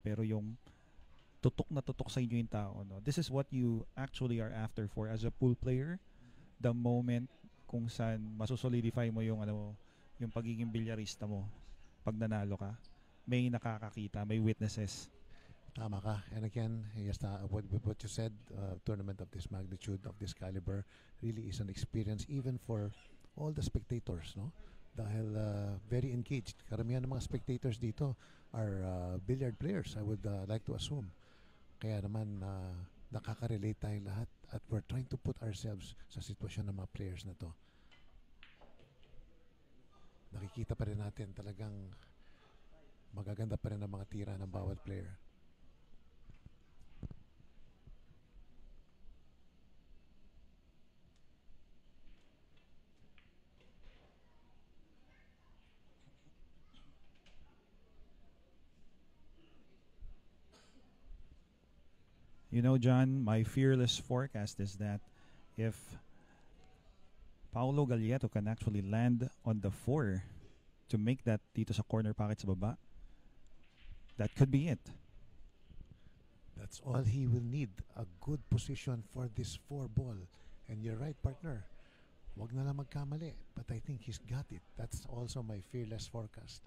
pero yung tutok na tutok sa inyo yung tao, no? This is what you actually are after for as a pool player. The moment kung saan masosolidify mo yung yung pagiging bilyarista mo pag nanalo ka. May nakakakita, may witnesses. Tama ka. And again, yes, what you said, tournament of this magnitude, of this caliber, really is an experience even for all the spectators, no? Dahil very engaged. Karamihan ng mga spectators dito are billiard players, I would like to assume. Kaya naman nakaka-relate tayong lahat at we're trying to put ourselves sa sitwasyon ng mga players na to. Nakikita pa rin natin talagang magaganda pa rin ang mga tira ng bawat player. You know, John, my fearless forecast is that if Paolo Galieto can actually land on the 4 to make that dito sa corner pocket sa baba, that could be it. That's all he will need, a good position for this 4 ball. And you're right, partner. Wag na lang magkamali. But I think he's got it. That's also my fearless forecast.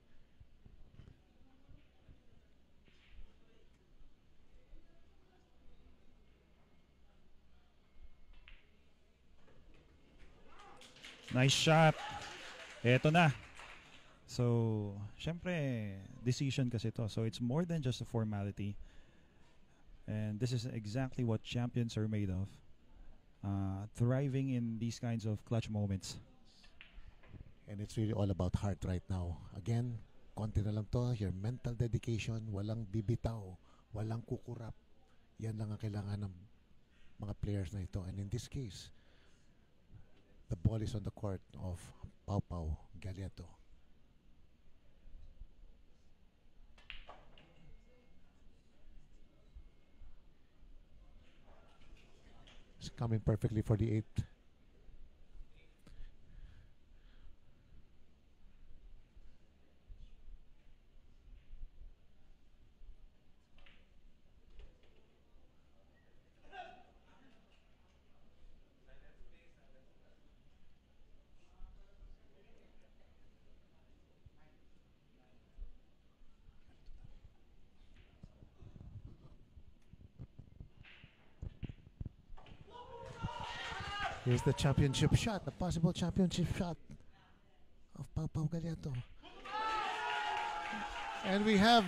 Nice shot. Eto na. So, syempre, decision kasi to. So, it's more than just a formality. And this is exactly what champions are made of. Thriving in these kinds of clutch moments. And it's really all about heart right now. Again, konti na lang to. Your mental dedication, walang bibitaw, walang kukurap. Yan lang ang kailangan ng mga players na ito. And in this case, the ball is on the court of Pau Pau Galieto. It's coming perfectly for the 8th. Here's the championship shot, the possible championship shot of Pau Pau Galieto. And we have